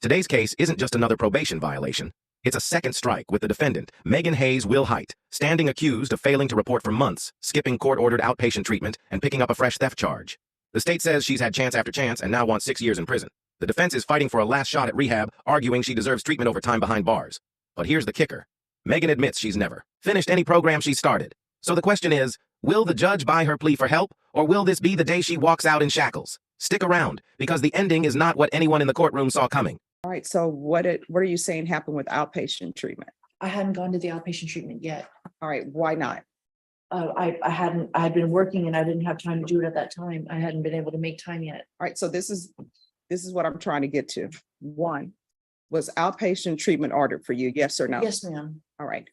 Today's case isn't just another probation violation. It's a second strike with the defendant, Megan Hayes Wilhite, standing accused of failing to report for months, skipping court-ordered outpatient treatment, and picking up a fresh theft charge. The state says she's had chance after chance and now wants 6 years in prison. The defense is fighting for a last shot at rehab, arguing she deserves treatment over time behind bars. But here's the kicker. Megan admits she's never finished any program she started. So the question is, will the judge buy her plea for help, or will this be the day she walks out in shackles? Stick around, because the ending is not what anyone in the courtroom saw coming. All right, so what are you saying happened with outpatient treatment? I hadn't gone to the outpatient treatment yet. All right, why not? I had been working and I didn't have time to do it at that time. I hadn't been able to make time yet. All right, so this is what I'm trying to get to. One, was outpatient treatment ordered for you, yes or no? Yes, ma'am. All right.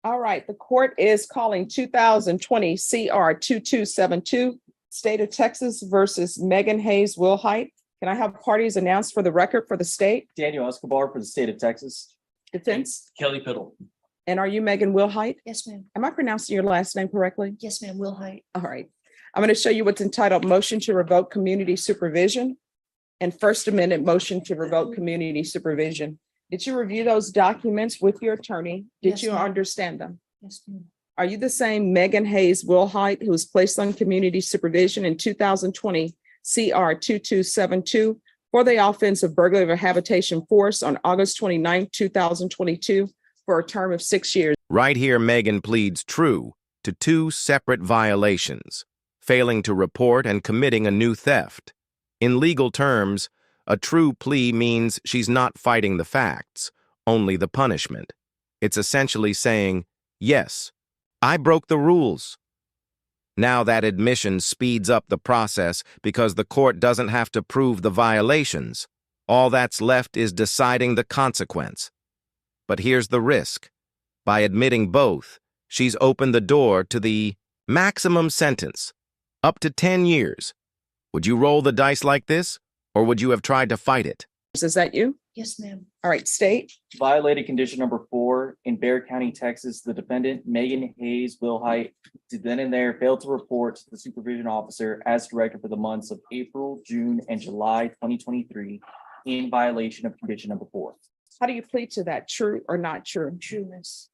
All right, the court is calling 2020 CR 2272, State of Texas versus Megan Hayes Wilhite. Can I have parties announced for the record for the state? Daniel Escobar for the state of Texas. Defense. Kelly Piddle. And are you Megan Wilhite? Yes, ma'am. Am I pronouncing your last name correctly? Yes, ma'am. Wilhite. All right. I'm going to show you what's entitled Motion to Revoke Community Supervision and First Amendment Motion to Revoke Community Supervision. Did you review those documents with your attorney? Did Yes, you ma'am. understand them? Yes, ma'am. Are you the same Megan Hayes Wilhite who was placed on community supervision in 2020 CR 2272 for the offense of burglary of a habitation force on August 29, 2022 for a term of 6 years? Right here, Megan pleads true to 2 separate violations, failing to report and committing a new theft. In legal terms, a true plea means she's not fighting the facts, only the punishment. It's essentially saying, yes, I broke the rules. Now that admission speeds up the process because the court doesn't have to prove the violations. All that's left is deciding the consequence. But here's the risk. By admitting both, she's opened the door to the maximum sentence, up to 10 years. Would you roll the dice like this? Or would you have tried to fight it? Is that you? Yes, ma'am. All right, state. Violated condition number 4 in Bexar County, Texas. The defendant, Megan Hayes Wilhite, did then and there fail to report to the supervision officer as directed for the months of April, June, and July 2023 in violation of condition number 4. How do you plead to that? True or not true? True, miss.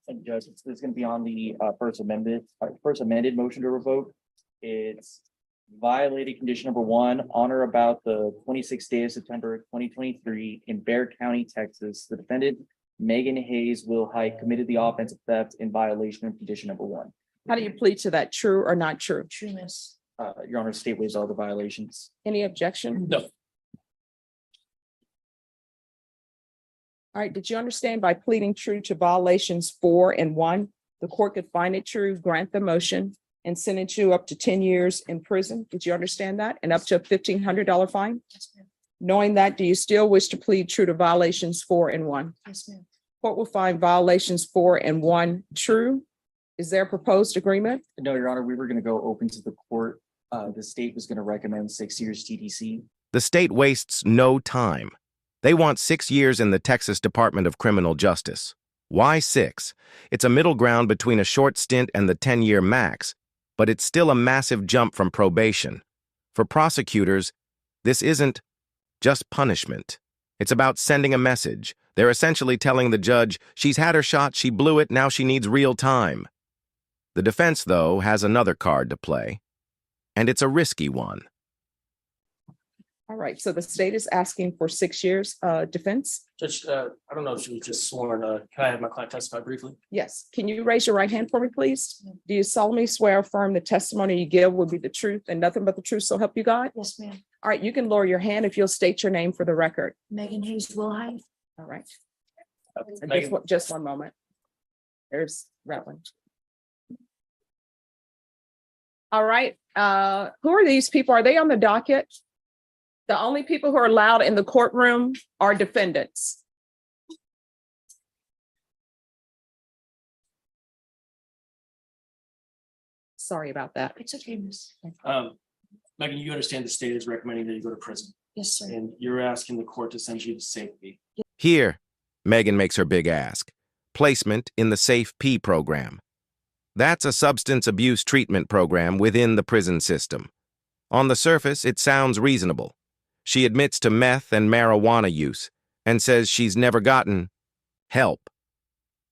And Judge, this is going to be on the first amended motion to revoke. It's violated condition number 1 on or about the 26th day of September 2023 in Bexar County, Texas. The defendant, Megan Hayes Wilhite, committed the offense of theft in violation of condition number 1. How do you plead to that? True or not true? True, miss. Your Honor, state waives all the violations. Any objection? No. All right, did you understand by pleading true to violations 4 and 1, the court could find it true, grant the motion, and sentence you up to 10 years in prison? Did you understand that? And up to a $1,500 fine? Yes, ma'am. Knowing that, do you still wish to plead true to violations 4 and 1? Yes, ma'am. Court will find violations 4 and 1 true. Is there a proposed agreement? No, Your Honor, we were going to go open to the court. The state was going to recommend 6 years TDC. The state wastes no time. They want 6 years in the Texas Department of Criminal Justice. Why 6? It's a middle ground between a short stint and the 10-year max, but it's still a massive jump from probation. For prosecutors, this isn't just punishment. It's about sending a message. They're essentially telling the judge, she's had her shot, she blew it, now she needs real time. The defense, though, has another card to play, and it's a risky one. All right, so the state is asking for 6 years. Defense? Judge, I don't know if she was just sworn. Can I have my client testify briefly? Yes. Can you raise your right hand for me, please? Do you solemnly swear or affirm the testimony you give will be the truth and nothing but the truth, so help you God? Yes, ma'am. All right, you can lower your hand if you'll state your name for the record. Megan Hayes Wilhite. All right. Megan, Just one moment. There's Ratlin. All right, who are these people? Are they on the docket? The only people who are allowed in the courtroom are defendants. Sorry about that. It's okay, miss. Megan, you understand the state is recommending that you go to prison, Yes, sir. and you're asking the court to send you to safety. Here, Megan makes her big ask. placement in the Safe P program. That's a substance abuse treatment program within the prison system. On the surface, it sounds reasonable. She admits to meth and marijuana use and says she's never gotten help.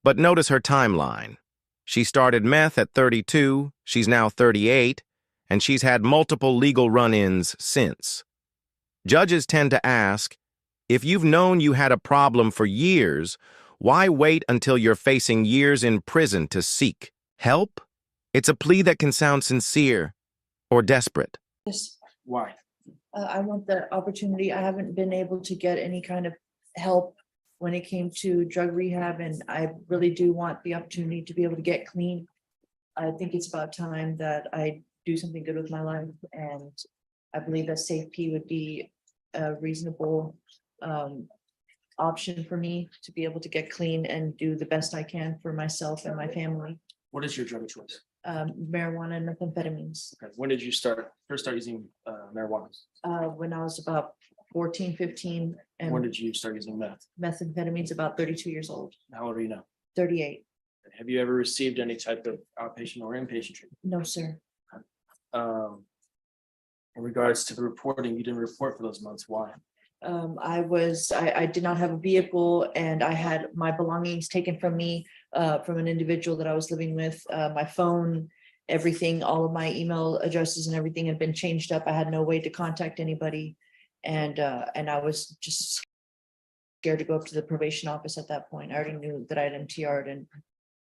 But notice her timeline. She started meth at 32, she's now 38, and she's had multiple legal run-ins since. Judges tend to ask, if you've known you had a problem for years, why wait until you're facing years in prison to seek help? It's a plea that can sound sincere or desperate. Yes, Why? I want the opportunity. I haven't been able to get any kind of help when it came to drug rehab, and I really do want the opportunity to be able to get clean. I think it's about time that I do something good with my life, and I believe that Safe P would be a reasonable option for me to be able to get clean and do the best I can for myself and my family. What is your drug of choice? Marijuana and methamphetamines. Okay. When did you first start using marijuana? When I was about 14, 15, When and did you start using meth? methamphetamines about 32 years old, How old are you now? 38. Have you ever received any type of outpatient or inpatient treatment? No, sir. In regards to the reporting, you didn't report for those months. Why? I did not have a vehicle, and I had my belongings taken from me from an individual that I was living with. My phone, everything, all of my email addresses and everything had been changed up. I had no way to contact anybody. And I was just scared to go up to the probation office at that point. I already knew that I had MTR'd, and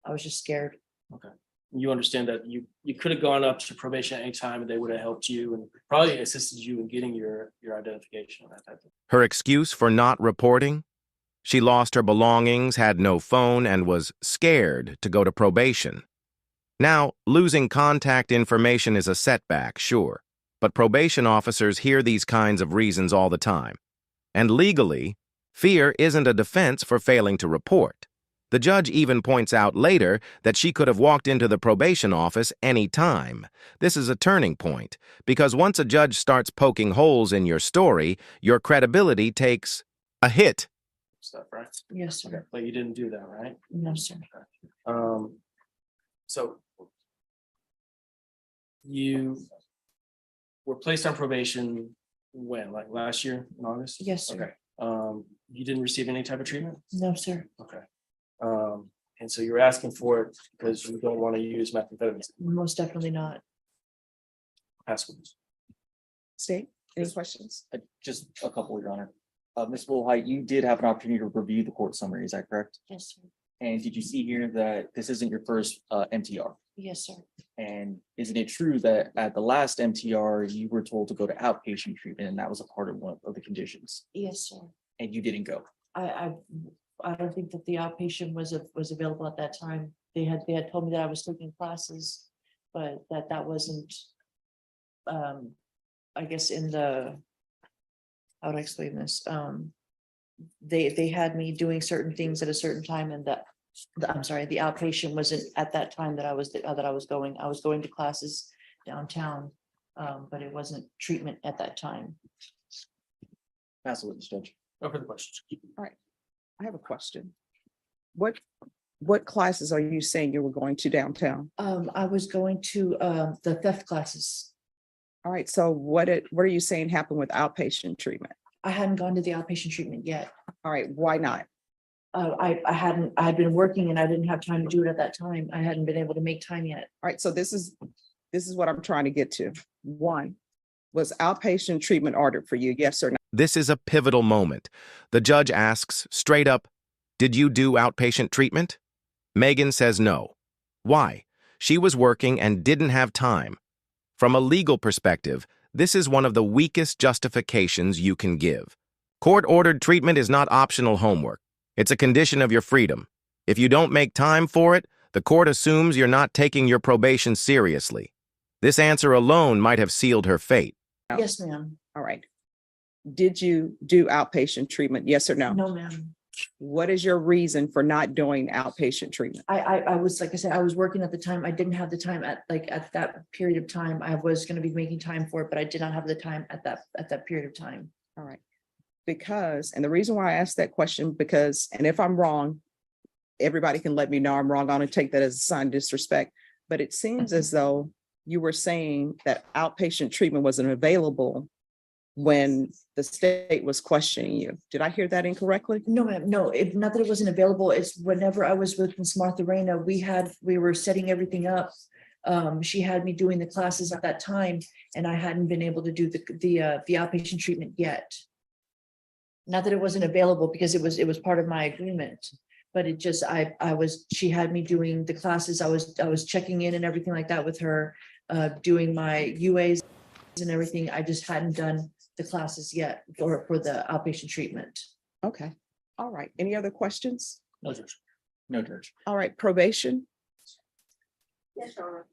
I was just scared. Okay. You understand that you could have gone up to probation at any time and they would have helped you and probably assisted you in getting your identification and that type of thing. Her excuse for not reporting? She lost her belongings, had no phone, and was scared to go to probation. Now, losing contact information is a setback, sure, but probation officers hear these kinds of reasons all the time. And legally, fear isn't a defense for failing to report. The judge even points out later that she could have walked into the probation office any time. This is a turning point, because once a judge starts poking holes in your story, your credibility takes a hit. Stuff, right? Yes, Okay, sir. but you didn't do that, right? No, sir. So you were placed on probation when, like last year in August? Yes, sir. Okay. You didn't receive any type of treatment? No, sir. Okay. And so you're asking for it because you don't want to use methamphetamines. Most definitely not. Passwords. State, any questions? Just a couple, Your Honor. Ms. Woolhite, you did have an opportunity to review the court summary, is that correct? Yes, sir. And did you see here that this isn't your first MTR? Yes, sir. And isn't it true that at the last MTR, you were told to go to outpatient treatment and that was a part of one of the conditions, Yes, sir. and you didn't go? I don't think that the outpatient was available at that time. They had told me that I was taking classes, but that wasn't, I guess in the, how to explain this? They had me doing certain things at a certain time, and I'm sorry, the outpatient wasn't at that time that I was going. I was going to classes downtown, but it wasn't treatment at that time. Pass the witness, Judge. No further questions. I have a question. What classes are you saying you were going to downtown? I was going to the theft classes. All right, so what are you saying happened with outpatient treatment? I hadn't gone to the outpatient treatment yet. All right, why not? I had been working and I didn't have time to do it at that time. I hadn't been able to make time yet. All right, so this is what I'm trying to get to. One, was outpatient treatment ordered for you, yes or no? This is a pivotal moment. The judge asks straight up, did you do outpatient treatment? Megan says no. Why? She was working and didn't have time. From a legal perspective, this is one of the weakest justifications you can give. Court-ordered treatment is not optional homework. It's a condition of your freedom. If you don't make time for it, the court assumes you're not taking your probation seriously. This answer alone might have sealed her fate. Yes, ma'am. All right. Did you do outpatient treatment, yes or no? No, ma'am. What is your reason for not doing outpatient treatment? I was, like I said, I was working at the time. I didn't have the time at that period of time. I was going to be making time for it, but I did not have the time at that period of time. All right. Because, and the reason why I asked that question, because, and if I'm wrong, everybody can let me know I'm wrong. I'm gonna take that as a sign of disrespect. But it seems as though you were saying that outpatient treatment wasn't available when the state was questioning you. Did I hear that incorrectly? No, ma'am, no, not that it wasn't available. It's whenever I was with Miss Martha Reyna, we were setting everything up. She had me doing the classes at that time, and I hadn't been able to do the outpatient treatment yet. Not that it wasn't available, because it was part of my agreement, but it just, she had me doing the classes. I was checking in and everything like that with her, doing my UAs and everything. I just hadn't done the classes yet for the outpatient treatment. Okay, all right. Any other questions? No, Judge. No, Judge. All right, probation. Yes, Your Honor.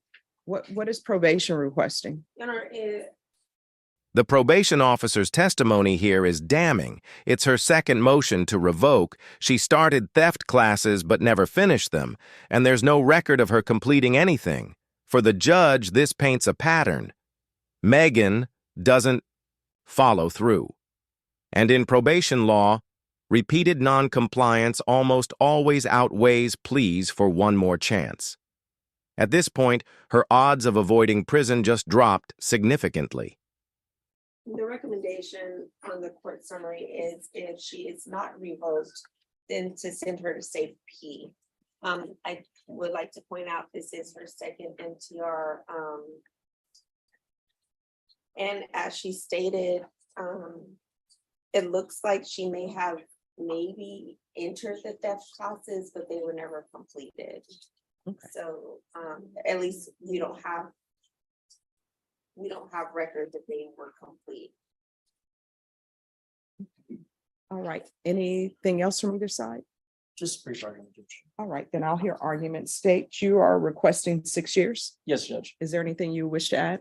What is probation requesting? Your Honor, The probation officer's testimony here is damning. It's her second motion to revoke. She started theft classes but never finished them, and there's no record of her completing anything. For the judge, this paints a pattern. Megan doesn't follow through. And in probation law, repeated noncompliance almost always outweighs pleas for one more chance. At this point, her odds of avoiding prison just dropped significantly. the recommendation on the court summary is if she is not revoked, then to send her to safe P. I would like to point out this is her second MTR. And as she stated, it looks like she may have maybe entered the theft classes, but they were never completed. Okay. So at least we don't have record that they were complete. All right, anything else from either side? Just brief argument, Judge. All right, then I'll hear argument. State you are requesting 6 years. Yes, Judge. Is there anything you wish to add?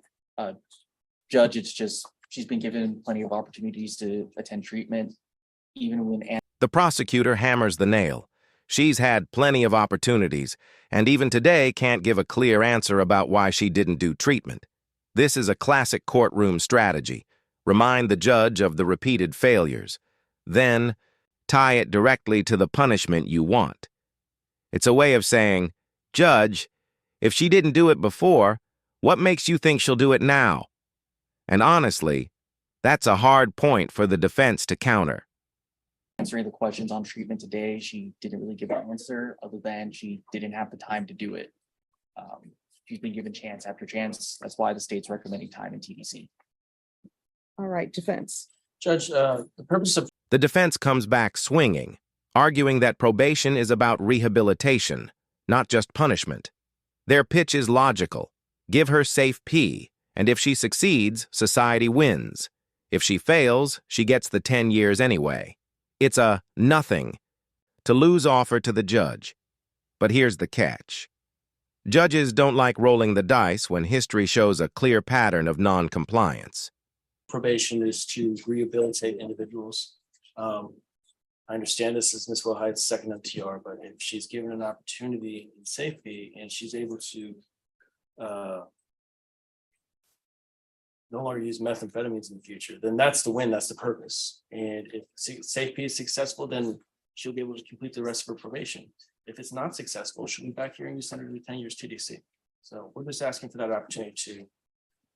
Judge, it's just, she's been given plenty of opportunities to attend treatment, even when. The prosecutor hammers the nail. She's had plenty of opportunities, and even today can't give a clear answer about why she didn't do treatment. This is a classic courtroom strategy. Remind the judge of the repeated failures. Then, tie it directly to the punishment you want. It's a way of saying, Judge, if she didn't do it before, what makes you think she'll do it now? And honestly, that's a hard point for the defense to counter. Answering the questions on treatment today, she didn't really give an answer other than she didn't have the time to do it. She's been given chance after chance. That's why the state's recommending time in TDC. All right, defense. Judge, the purpose of The defense comes back swinging, arguing that probation is about rehabilitation, not just punishment. Their pitch is logical. Give her safe P, and if she succeeds, society wins. If she fails, she gets the 10 years anyway. It's a nothing to lose offer to the judge. But here's the catch. Judges don't like rolling the dice when history shows a clear pattern of non-compliance. probation is to rehabilitate individuals. I understand this is Ms. Wilhide's second MTR, but if she's given an opportunity in safety and she's able to no longer use methamphetamines in the future, then that's the win, that's the purpose. And if safety is successful, then she'll be able to complete the rest of her probation. If it's not successful, she'll be back here and you send her to 10 years TDC. So we're just asking for that opportunity to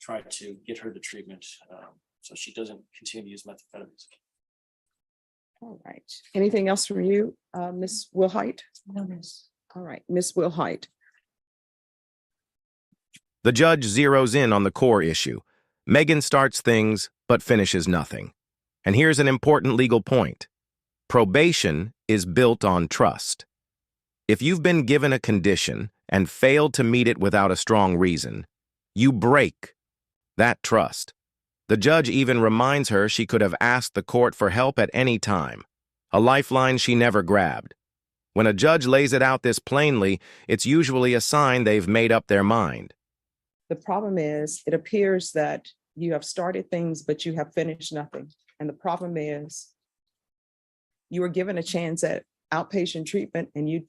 try to get her to treatment so she doesn't continue to use methamphetamines. All right. Anything else from you, Ms. Wilhite? No, miss. All right, Ms. Wilhite. The judge zeroes in on the core issue. Megan starts things, but finishes nothing. And here's an important legal point. Probation is built on trust. If you've been given a condition and failed to meet it without a strong reason, you break that trust. The judge even reminds her she could have asked the court for help at any time, a lifeline she never grabbed. When a judge lays it out this plainly, it's usually a sign they've made up their mind. The problem is, it appears that you have started things, but you have finished nothing. And the problem is, you were given a chance at outpatient treatment and you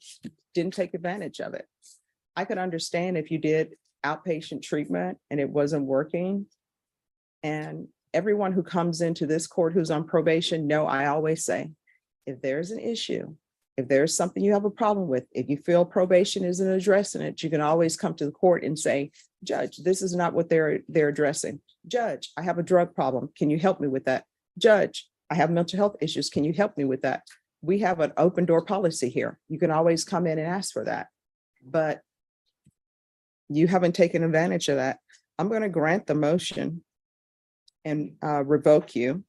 didn't take advantage of it. I could understand if you did outpatient treatment and it wasn't working. And everyone who comes into this court who's on probation, I always say, if there's an issue, If there's something you have a problem with, if you feel probation isn't addressing it, you can always come to the court and say, Judge, this is not what they're addressing. Judge, I have a drug problem. Can you help me with that? Judge, I have mental health issues. Can you help me with that? We have an open door policy here. You can always come in and ask for that. But you haven't taken advantage of that. I'm going to grant the motion and revoke you.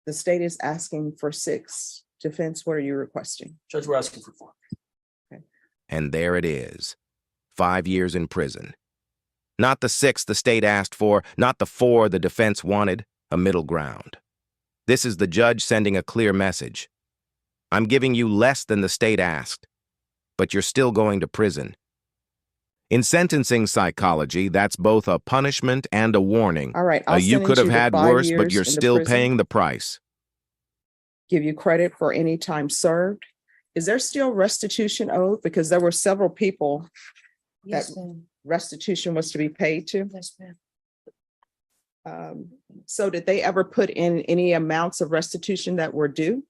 The state is asking for 6. Defense, what are you requesting? Judge, we're asking for 4. And there it is. 5 years in prison. Not the 6 the state asked for, not the 4 the defense wanted, a middle ground. This is the judge sending a clear message. I'm giving you less than the state asked, but you're still going to prison. In sentencing psychology, that's both a punishment and a warning. All right. I'll You could sentence have to had 5 worse, but years you're into still prison. paying the price. Give you credit for any time served. Is there still restitution owed? Because there were several people Yes, that ma'am. restitution was to be paid to. Yes, ma'am. So did they ever put in any amounts of restitution that were due?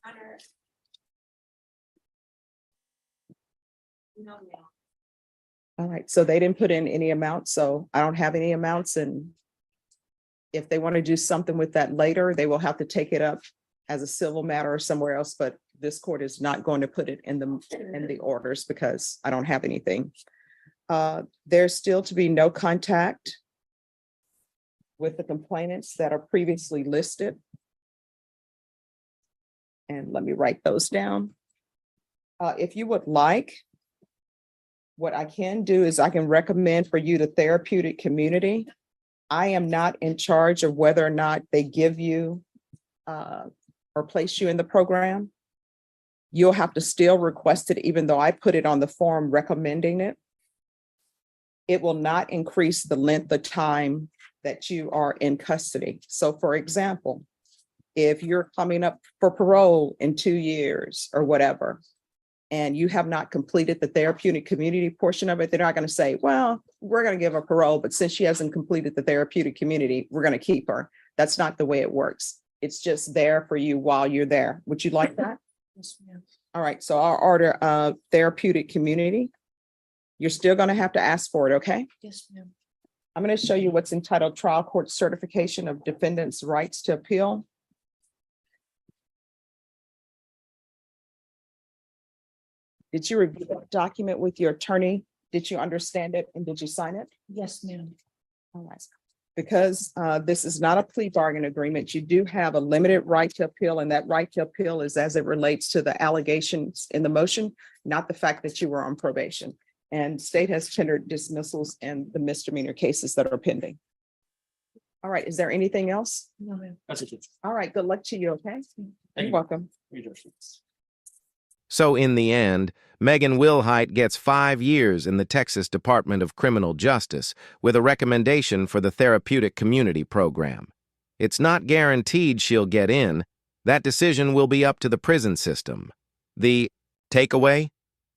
Honor. No, ma'am. All right, so they didn't put in any amounts, so I don't have any amounts, and if they want to do something with that later, they will have to take it up as a civil matter or somewhere else, but this court is not going to put it in the orders because I don't have anything. There's still to be no contact with the complainants that are previously listed. And let me write those down. If you would like, what I can do is I can recommend for you the therapeutic community. I am not in charge of whether or not they give you or place you in the program. You'll have to still request it, even though I put it on the form recommending it. It will not increase the length of time that you are in custody. So for example, if you're coming up for parole in 2 years or whatever, and you have not completed the therapeutic community portion of it, they're not going to say, well, we're going to give her parole, but since she hasn't completed the therapeutic community, we're going to keep her. That's not the way it works. It's just there for you while you're there. Would you like that? Yes, ma'am. All right, so I'll order therapeutic community. You're still going to have to ask for it, okay? Yes, ma'am. I'm going to show you what's entitled Trial Court Certification of Defendant's Rights to Appeal. Did you review that document with your attorney? Did you understand it and did you sign it? Yes, ma'am. All right. Because this is not a plea bargain agreement, you do have a limited right to appeal, and that right to appeal is as it relates to the allegations in the motion, not the fact that you were on probation. And state has tendered dismissals in the misdemeanor cases that are pending. All right, is there anything else? No, ma'am. That's it, Judge. All right, good luck to you, okay? Thank You're you. welcome. Thank you, Judge. So in the end, Megan Wilhite gets 5 years in the Texas Department of Criminal Justice with a recommendation for the therapeutic community program. It's not guaranteed she'll get in. That decision will be up to the prison system. The takeaway?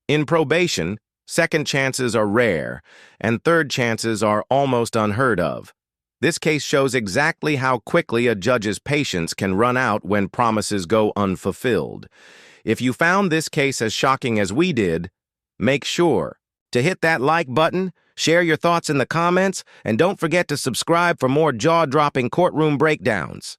In probation, second chances are rare, and third chances are almost unheard of. This case shows exactly how quickly a judge's patience can run out when promises go unfulfilled. If you found this case as shocking as we did, make sure to hit that like button, share your thoughts in the comments, and don't forget to subscribe for more jaw-dropping courtroom breakdowns.